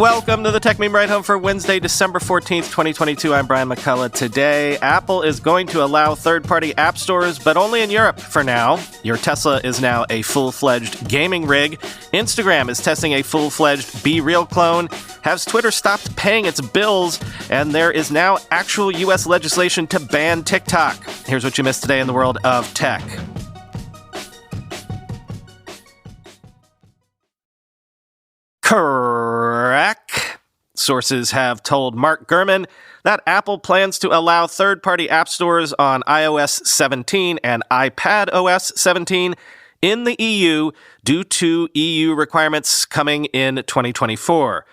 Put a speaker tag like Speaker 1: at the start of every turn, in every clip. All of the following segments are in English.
Speaker 1: Welcome to the Techmeme Ride Home for Wednesday, December 14th, 2022. I'm Brian McCullough. Today, Apple is going to allow third-party app stores, but only in Europe for now. Your Tesla is now a full-fledged gaming rig. Instagram is testing a full-fledged Be Real clone. Has Twitter stopped paying its bills? And there is now actual U.S. legislation to ban TikTok. Here's what you missed today in the world of tech. Correct. Sources have told Mark Gurman that Apple plans to allow third-party app stores on iOS 17 and iPadOS 17 in the EU due to EU requirements coming in 2024.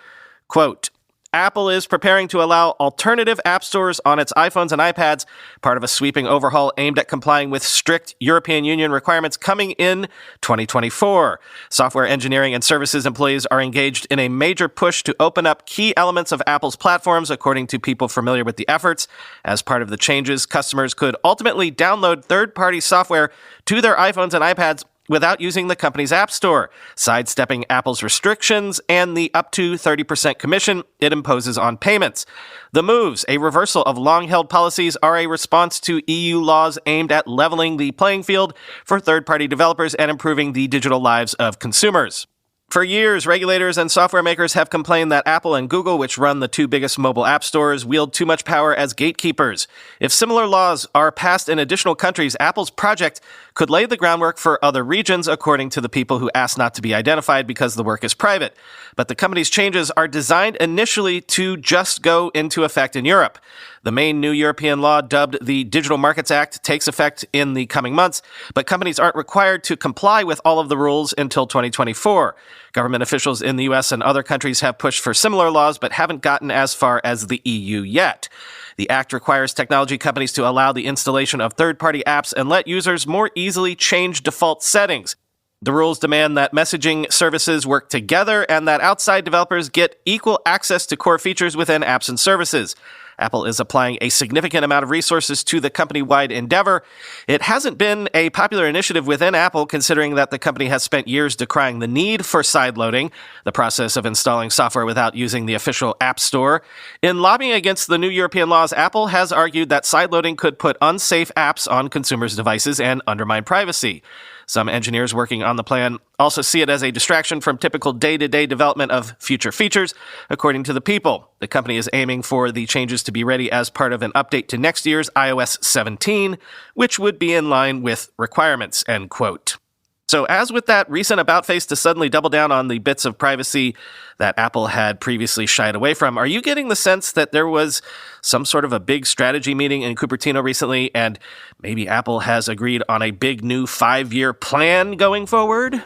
Speaker 1: Quote, Apple is preparing to allow alternative app stores on its iPhones and iPads, part of a sweeping overhaul aimed at complying with strict European Union requirements coming in 2024. Software engineering and services employees are engaged in a major push to open up key elements of Apple's platforms, according to people familiar with the efforts. As part of the changes, customers could ultimately download third-party software to their iPhones and iPads without using the company's app store, sidestepping Apple's restrictions and the up to 30% commission it imposes on payments. The moves, a reversal of long-held policies, are a response to EU laws aimed at leveling the playing field for third-party developers and improving the digital lives of consumers. For years, regulators and software makers have complained that Apple and Google, which run the two biggest mobile app stores, wield too much power as gatekeepers. If similar laws are passed in additional countries, Apple's project could lay the groundwork for other regions, according to the people who asked not to be identified because the work is private. But the company's changes are designed initially to just go into effect in Europe. The main new European law, dubbed the Digital Markets Act, takes effect in the coming months, but companies aren't required to comply with all of the rules until 2024. Government officials in the U.S. and other countries have pushed for similar laws, but haven't gotten as far as the EU yet. The act requires technology companies to allow the installation of third-party apps and let users more easily change default settings. The rules demand that messaging services work together and that outside developers get equal access to core features within apps and services. Apple is applying a significant amount of resources to the company-wide endeavor. It hasn't been a popular initiative within Apple, considering that the company has spent years decrying the need for sideloading, the process of installing software without using the official App Store. In lobbying against the new European laws, Apple has argued that sideloading could put unsafe apps on consumers' devices and undermine privacy. Some engineers working on the plan also see it as a distraction from typical day-to-day development of future features, according to the people. The company is aiming for the changes to be ready as part of an update to next year's iOS 17, which would be in line with requirements, end quote. So as with that recent about-face to suddenly double down on the bits of privacy that Apple had previously shied away from, are you getting the sense that there was some sort of a big strategy meeting in Cupertino recently, and maybe Apple has agreed on a big new 5-year plan going forward?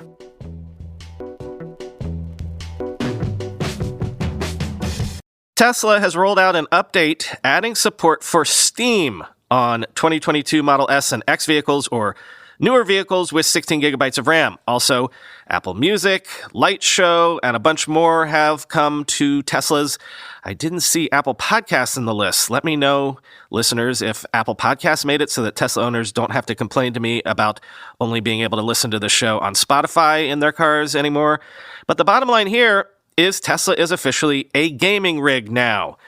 Speaker 1: Tesla has rolled out an update adding support for Steam on 2022 Model S and X vehicles, or newer vehicles with 16 gigabytes of RAM. Also, Apple Music, Light Show, and a bunch more have come to Teslas. I didn't see Apple Podcasts in the list. Let me know, listeners, if Apple Podcasts made it so that Tesla owners don't have to complain to me about only being able to listen to the show on Spotify in their cars anymore. But the bottom line here is Tesla is officially a gaming rig now.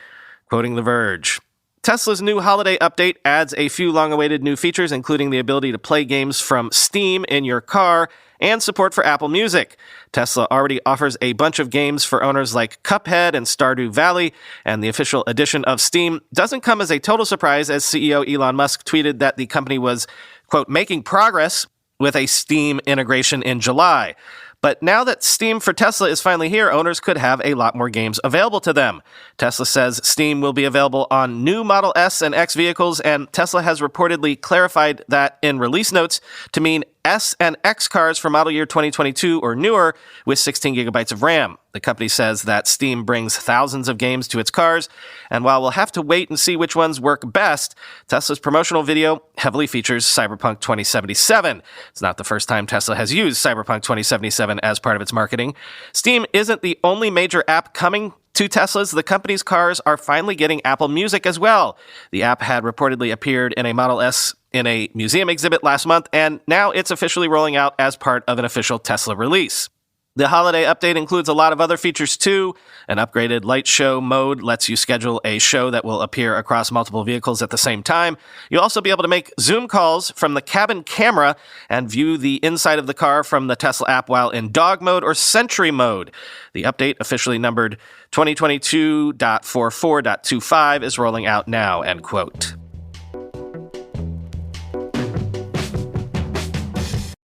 Speaker 1: Quoting The Verge, Tesla's new holiday update adds a few long-awaited new features, including the ability to play games from Steam in your car and support for Apple Music. Tesla already offers a bunch of games for owners like Cuphead and Stardew Valley, and the official edition of Steam doesn't come as a total surprise, as CEO Elon Musk tweeted that the company was, quote, making progress with a Steam integration in July. But now that Steam for Tesla is finally here, owners could have a lot more games available to them. Tesla says Steam will be available on new Model S and X vehicles, and Tesla has reportedly clarified that in release notes to mean S and X cars for model year 2022 or newer with 16 gigabytes of RAM. The company says that Steam brings thousands of games to its cars, and while we'll have to wait and see which ones work best, Tesla's promotional video heavily features Cyberpunk 2077. It's not the first time Tesla has used Cyberpunk 2077 as part of its marketing. Steam isn't the only major app coming to Teslas. The company's cars are finally getting Apple Music as well. The app had reportedly appeared in a Model S in a museum exhibit last month, and now it's officially rolling out as part of an official Tesla release. The holiday update includes a lot of other features too. An upgraded light show mode lets you schedule a show that will appear across multiple vehicles at the same time. You'll also be able to make Zoom calls from the cabin camera and view the inside of the car from the Tesla app while in dog mode or sentry mode. The update, officially numbered 2022.44.25, is rolling out now, end quote.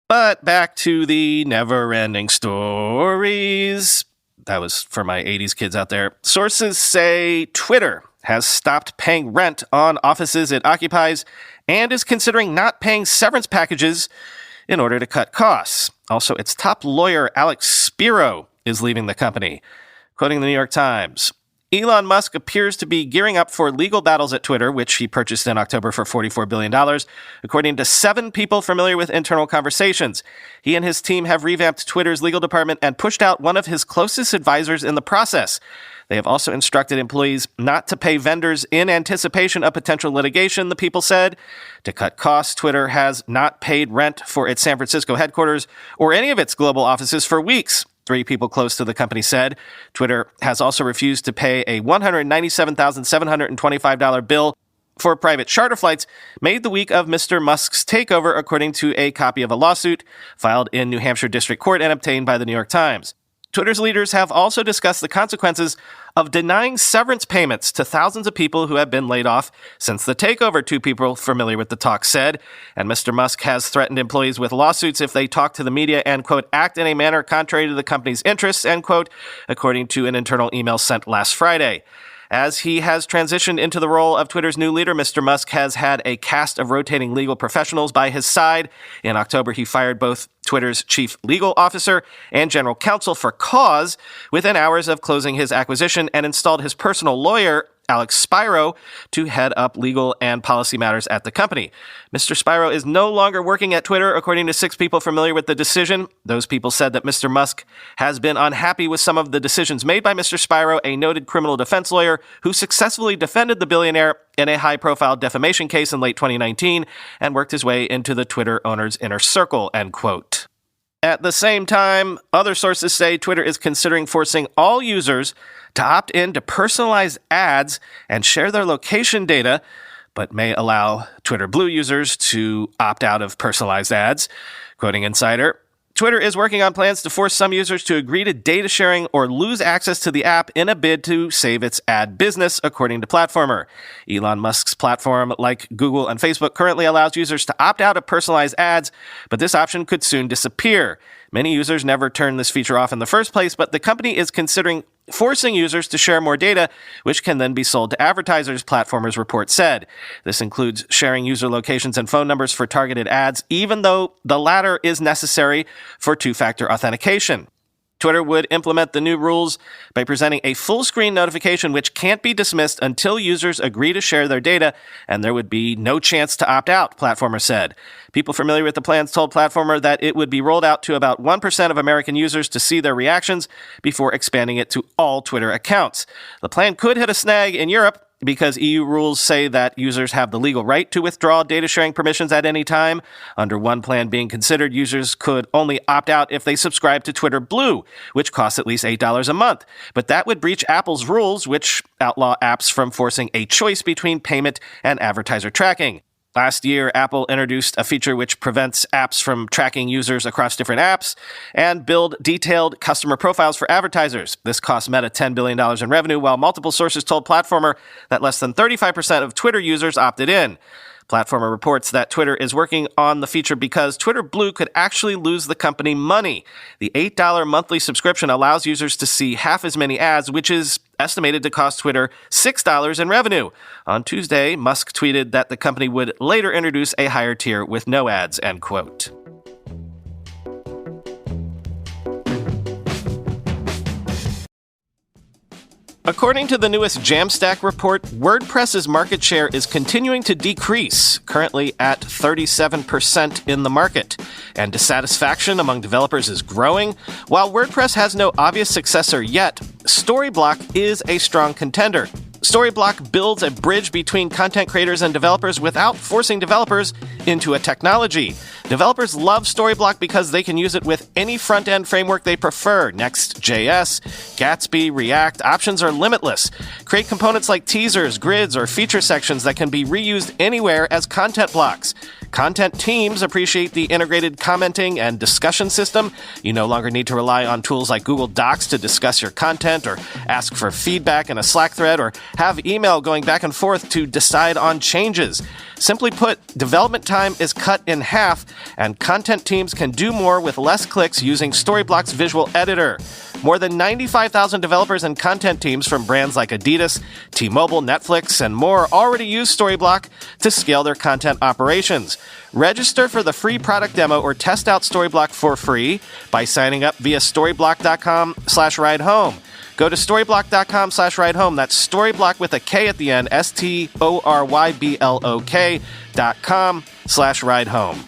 Speaker 1: But back to the never-ending stories. That was for my 80s kids out there. Sources say Twitter has stopped paying rent on offices it occupies and is considering not paying severance packages in order to cut costs. Also, its top lawyer, Alex Spiro, is leaving the company. Quoting the New York Times, Elon Musk appears to be gearing up for legal battles at Twitter, which he purchased in October for $44 billion, according to 7 people familiar with internal conversations. He and his team have revamped Twitter's legal department and pushed out one of his closest advisors in the process. They have also instructed employees not to pay vendors in anticipation of potential litigation, the people said. To cut costs, Twitter has not paid rent for its San Francisco headquarters or any of its global offices for weeks. 3 people close to the company said. Twitter has also refused to pay a $197,725 bill for private charter flights made the week of Mr. Musk's takeover, according to a copy of a lawsuit filed in New Hampshire District Court and obtained by the New York Times. Twitter's leaders have also discussed the consequences of denying severance payments to thousands of people who have been laid off since the takeover, 2 people familiar with the talk said. And Mr. Musk has threatened employees with lawsuits if they talk to the media and, quote, act in a manner contrary to the company's interests, end quote, according to an internal email sent last Friday. As he has transitioned into the role of Twitter's new leader, Mr. Musk has had a cast of rotating legal professionals by his side. In October, he fired both Twitter's chief legal officer and general counsel for cause within hours of closing his acquisition and installed his personal lawyer, Alex Spiro, to head up legal and policy matters at the company. Mr. Spiro is no longer working at Twitter, according to 6 people familiar with the decision. Those people said that Mr. Musk has been unhappy with some of the decisions made by Mr. Spiro, a noted criminal defense lawyer who successfully defended the billionaire in a high-profile defamation case in late 2019 and worked his way into the Twitter owner's inner circle, end quote. At the same time, other sources say Twitter is considering forcing all users to opt in to personalized ads and share their location data, but may allow Twitter Blue users to opt out of personalized ads. Quoting Insider, Twitter is working on plans to force some users to agree to data sharing or lose access to the app in a bid to save its ad business, according to Platformer. Elon Musk's platform, like Google and Facebook, currently allows users to opt out of personalized ads, but this option could soon disappear. Many users never turn this feature off in the first place, but the company is considering forcing users to share more data, which can then be sold to advertisers, Platformer's report said. This includes sharing user locations and phone numbers for targeted ads, even though the latter is necessary for 2-factor authentication. Twitter would implement the new rules by presenting a full-screen notification which can't be dismissed until users agree to share their data, and there would be no chance to opt out, Platformer said. People familiar with the plans told Platformer that it would be rolled out to about 1% of American users to see their reactions before expanding it to all Twitter accounts. The plan could hit a snag in Europe, because EU rules say that users have the legal right to withdraw data sharing permissions at any time. Under one plan being considered, users could only opt out if they subscribe to Twitter Blue, which costs at least $8 a month. But that would breach Apple's rules, which outlaw apps from forcing a choice between payment and advertiser tracking. Last year, Apple introduced a feature which prevents apps from tracking users across different apps and build detailed customer profiles for advertisers. This cost Meta $10 billion in revenue, while multiple sources told Platformer that less than 35% of Twitter users opted in. Platformer reports that Twitter is working on the feature because Twitter Blue could actually lose the company money. The $8 monthly subscription allows users to see half as many ads, which is estimated to cost Twitter $6 in revenue. On Tuesday, Musk tweeted that the company would later introduce a higher tier with no ads, end quote. According to the newest Jamstack report, WordPress's market share is continuing to decrease, currently at 37% in the market, and dissatisfaction among developers is growing. While WordPress has no obvious successor yet, Storyblock is a strong contender. Storyblock builds a bridge between content creators and developers without forcing developers into a technology. Developers love Storyblock because they can use it with any front-end framework they prefer. Next.js, Gatsby, React, options are limitless. Create components like teasers, grids, or feature sections that can be reused anywhere as content blocks. Content teams appreciate the integrated commenting and discussion system. You no longer need to rely on tools like Google Docs to discuss your content or ask for feedback in a Slack thread or have email going back and forth to decide on changes. Simply put, development time is cut in half, and content teams can do more with less clicks using Storyblock's visual editor. More than 95,000 developers and content teams from brands like Adidas, T-Mobile, Netflix, and more already use Storyblock to scale their content operations. Register for the free product demo or test out Storyblock for free by signing up via storyblock.com/ridehome. Go to storyblock.com/ridehome. That's Storyblock with a K at the end, STORYBLOK.com/ridehome.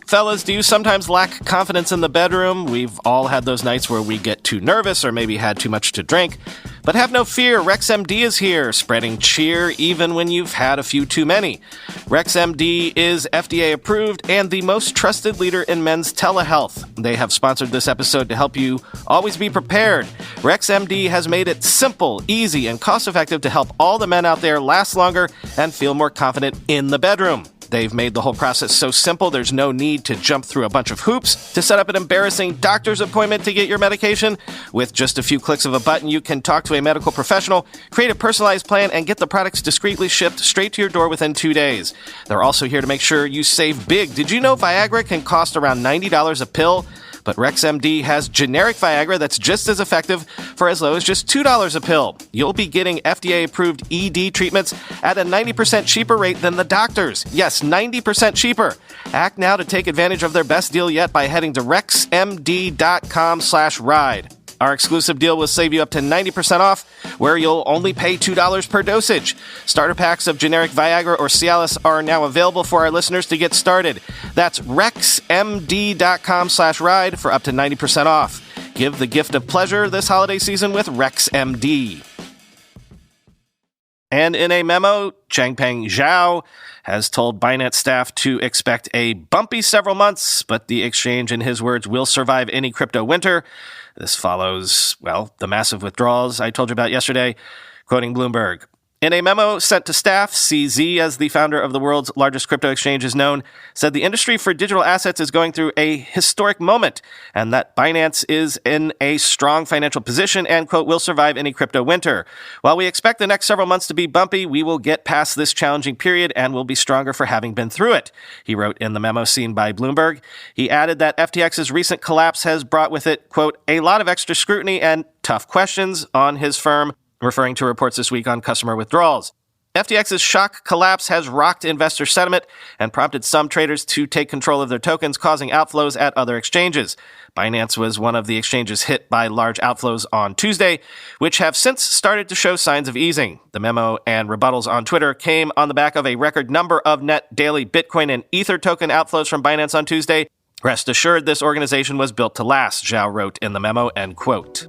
Speaker 1: Fellas, do you sometimes lack confidence in the bedroom? We've all had those nights where we get too nervous or maybe had too much to drink. But have no fear, RexMD is here, spreading cheer even when you've had a few too many. RexMD is FDA approved and the most trusted leader in men's telehealth. They have sponsored this episode to help you always be prepared. RexMD has made it simple, easy, and cost-effective to help all the men out there last longer and feel more confident in the bedroom. They've made the whole process so simple, there's no need to jump through a bunch of hoops to set up an embarrassing doctor's appointment to get your medication. With just a few clicks of a button, you can talk to a medical professional, create a personalized plan, and get the products discreetly shipped straight to your door within 2 days. They're also here to make sure you save big. Did you know Viagra can cost around $90 a pill? But RexMD has generic Viagra that's just as effective for as low as just $2 a pill. You'll be getting FDA-approved ED treatments at a 90% cheaper rate than the doctors. Yes, 90% cheaper. Act now to take advantage of their best deal yet by heading to rexmd.com/ride. Our exclusive deal will save you up to 90% off, where you'll only pay $2 per dosage. Starter packs of generic Viagra or Cialis are now available for our listeners to get started. That's rexmd.com/ride for up to 90% off. Give the gift of pleasure this holiday season with RexMD. And in a memo, Changpeng Zhao has told Binance staff to expect a bumpy several months, but the exchange, in his words, will survive any crypto winter. This follows, well, the massive withdrawals I told you about yesterday, quoting Bloomberg. In a memo sent to staff, CZ, as the founder of the world's largest crypto exchange is known, said the industry for digital assets is going through a historic moment and that Binance is in a strong financial position and, quote, will survive any crypto winter. While we expect the next several months to be bumpy, we will get past this challenging period and will be stronger for having been through it, he wrote in the memo seen by Bloomberg. He added that FTX's recent collapse has brought with it, quote, a lot of extra scrutiny and tough questions on his firm, referring to reports this week on customer withdrawals. FTX's shock collapse has rocked investor sentiment and prompted some traders to take control of their tokens, causing outflows at other exchanges. Binance was one of the exchanges hit by large outflows on Tuesday, which have since started to show signs of easing. The memo and rebuttals on Twitter came on the back of a record number of net daily Bitcoin and Ether token outflows from Binance on Tuesday. Rest assured, this organization was built to last, Zhao wrote in the memo, end quote.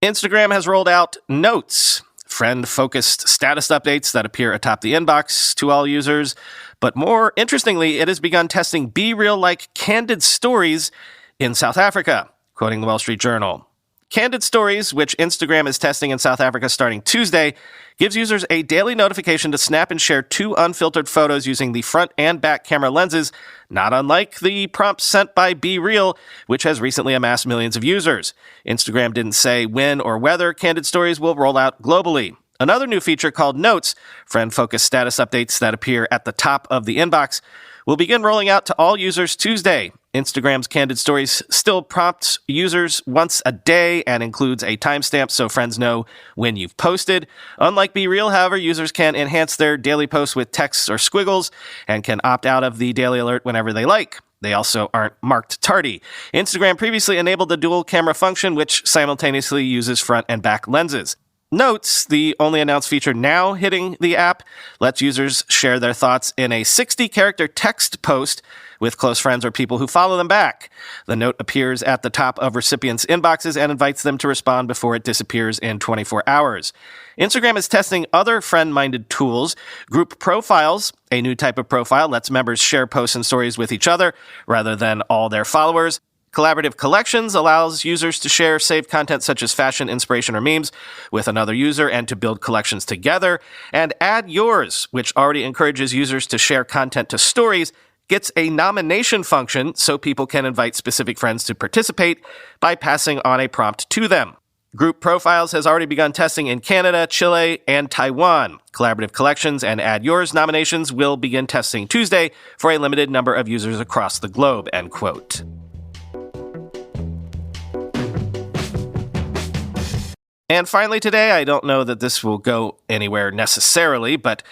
Speaker 1: Instagram has rolled out Notes, friend-focused status updates that appear atop the inbox to all users. But more interestingly, it has begun testing BeReal-like candid stories in South Africa, quoting the Wall Street Journal. Candid Stories, which Instagram is testing in South Africa starting Tuesday, gives users a daily notification to snap and share 2 unfiltered photos using the front and back camera lenses, not unlike the prompts sent by BeReal, which has recently amassed millions of users. Instagram didn't say when or whether Candid Stories will roll out globally. Another new feature called Notes, friend-focused status updates that appear at the top of the inbox, will begin rolling out to all users Tuesday. Instagram's Candid Stories still prompts users once a day and includes a timestamp so friends know when you've posted. Unlike BeReal, however, users can enhance their daily posts with texts or squiggles and can opt out of the daily alert whenever they like. They also aren't marked tardy. Instagram previously enabled the dual camera function, which simultaneously uses front and back lenses. Notes, the only announced feature now hitting the app, lets users share their thoughts in a 60-character text post with close friends or people who follow them back. The note appears at the top of recipients' inboxes and invites them to respond before it disappears in 24 hours. Instagram is testing other friend-minded tools. Group profiles, a new type of profile, lets members share posts and stories with each other rather than all their followers. Collaborative collections allows users to share saved content such as fashion, inspiration, or memes with another user and to build collections together. And Add Yours, which already encourages users to share content to stories, gets a nomination function so people can invite specific friends to participate by passing on a prompt to them. Group Profiles has already begun testing in Canada, Chile, and Taiwan. Collaborative Collections and Add Yours nominations will begin testing Tuesday for a limited number of users across the globe, end quote. And finally today, I don't know that this will go anywhere necessarily, but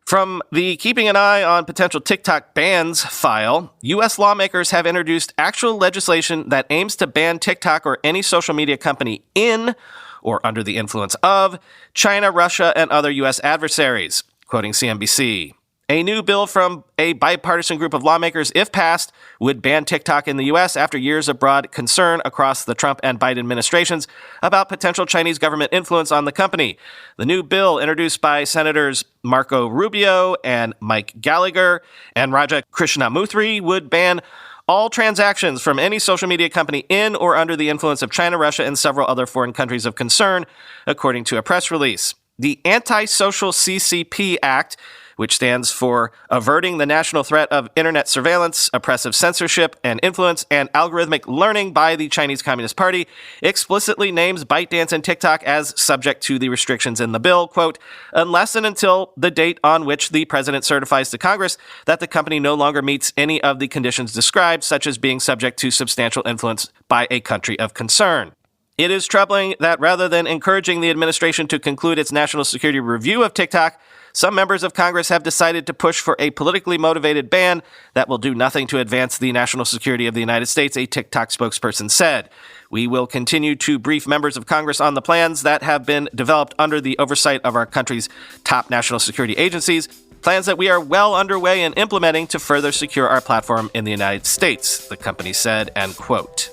Speaker 1: from the Keeping an Eye on Potential TikTok Bans file, U.S. lawmakers have introduced actual legislation that aims to ban TikTok or any social media company in or under the influence of China, Russia, and other U.S. adversaries, quoting CNBC. A new bill from a bipartisan group of lawmakers, if passed, would ban TikTok in the U.S. after years of broad concern across the Trump and Biden administrations about potential Chinese government influence on the company. The new bill, introduced by Senators Marco Rubio and Mike Gallagher and Raja Krishnamuthi, would ban all transactions from any social media company in or under the influence of China, Russia, and several other foreign countries of concern, according to a press release. The Anti-Social CCP Act, which stands for Averting the National Threat of Internet Surveillance, Oppressive Censorship and Influence, and Algorithmic Learning by the Chinese Communist Party, explicitly names ByteDance and TikTok as subject to the restrictions in the bill, quote, unless and until the date on which the president certifies to Congress that the company no longer meets any of the conditions described, such as being subject to substantial influence by a country of concern. It is troubling that rather than encouraging the administration to conclude its national security review of TikTok, some members of Congress have decided to push for a politically motivated ban that will do nothing to advance the national security of the United States, a TikTok spokesperson said. We will continue to brief members of Congress on the plans that have been developed under the oversight of our country's top national security agencies, plans that we are well underway in implementing to further secure our platform in the United States, the company said, end quote.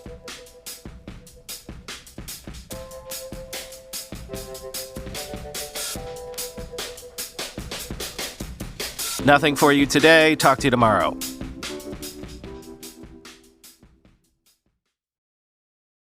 Speaker 1: Nothing for you today. Talk to you tomorrow.